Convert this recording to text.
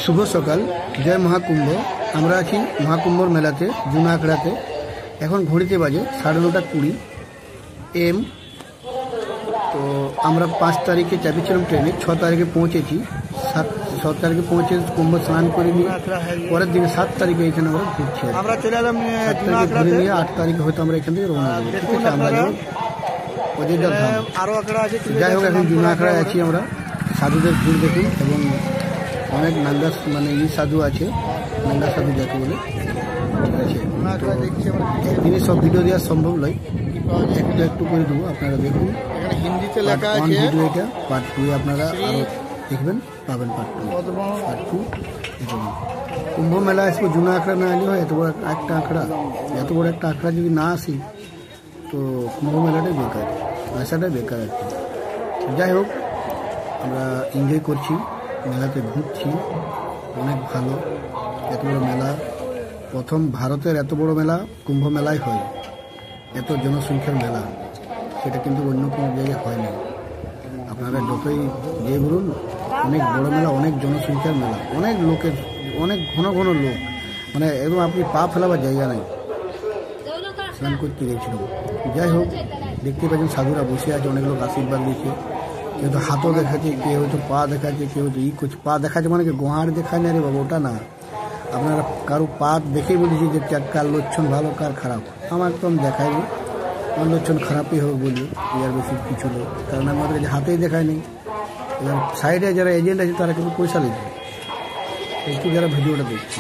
শুভ সকাল, জয় মহাকুম্ভ। আমরা আছি মহাকুম্ভর মেলাতে, জুনা আখড়াতে। এখন ঘড়িতে বাজে 9:30 AM। তো আমরা 5 তারিখে চাপিয়েছিলাম ট্রেনে, 6 তারিখে পৌঁছেছি। 7 তারিখে পৌঁছে কুম্ভ স্নান করে নিয়ে পরের দিনে 7 তারিখে এখানে আমরা ঘুরছি। আমরা চলে এলাম 7 তারিখে ঘুরে নিয়ে 8 তারিখে হয়তো আমরা এখান থেকে রওনা দেবো। ঠিক আছে, আমরা যাবো অযোধ্যা ধাম। আরো আখড়া আছে, যাই হোক, এখন জুনা আখড়ায় আছি আমরা। সাধুদের ভিড় দেখুন, এবং অনেক নাঙ্গা মানে সাধু আছে, নাঙ্গা সাধু যাকে বলে। ঠিক আছে, একদিনে সব ভিডিও দেওয়া সম্ভব নয়, একটু একটু করে দেবো, আপনারা দেখুন। এখানে হিন্দিতে লেখা আছে ভিডিও, এটা পার্ট 2 আপনারা আরও দেখবেন, পাবেন পার্ট 2। কুম্ভ মেলা আসবো, জুনা আখড়া না এলে হয়। এত বড় একটা আখড়া, এত বড় একটা আখড়া যদি না আসি তো কুম্ভ মেলাটাই বেকার, আসাটাই বেকার আর কি। যাই হোক, আমরা এনজয় করছি, মেলাতে ঘুরছি, অনেক ভালো। এত বড় মেলা, প্রথম ভারতের এত বড় মেলা কুম্ভ মেলায় হয়। এত জনসংখ্যার মেলা, সেটা কিন্তু অন্য কোনো জায়গায় হয় না। আপনারা যতই যে বলুন, অনেক বড় মেলা, অনেক জনসংখ্যার মেলা, অনেক লোকের, অনেক ঘন ঘন লোক, মানে একদম আপনি পা ফেলাবার জায়গা নেই। স্নান করতে গিয়েছিল। যাই হোক, দেখতে পাচ্ছেন সাধুরা বসে আছে, অনেক লোক আশীর্বাদ দিচ্ছে। কেউ তো হাতও দেখাচ্ছে, কেউ হয়তো পা দেখাচ্ছে, কেউ তো করছে। পা দেখাচ্ছে মানে কি গোহার দেখায় না রে বাবা, ওটা না। আপনারা কারো পা দেখেই বলেছি যে কার লক্ষণ ভালো, কার খারাপ। আমার তো আমি দেখাইনি, আমার লক্ষণ খারাপই হবে বলি, এর বেশি কিছু নেই। কারণ আমাদের কাছে হাতেই দেখায় নেই। এবার সাইডে যারা এজেন্ট আছে তারা কিন্তু পয়সা দিচ্ছে, একটু যারা ভিডিওটা দেখছে।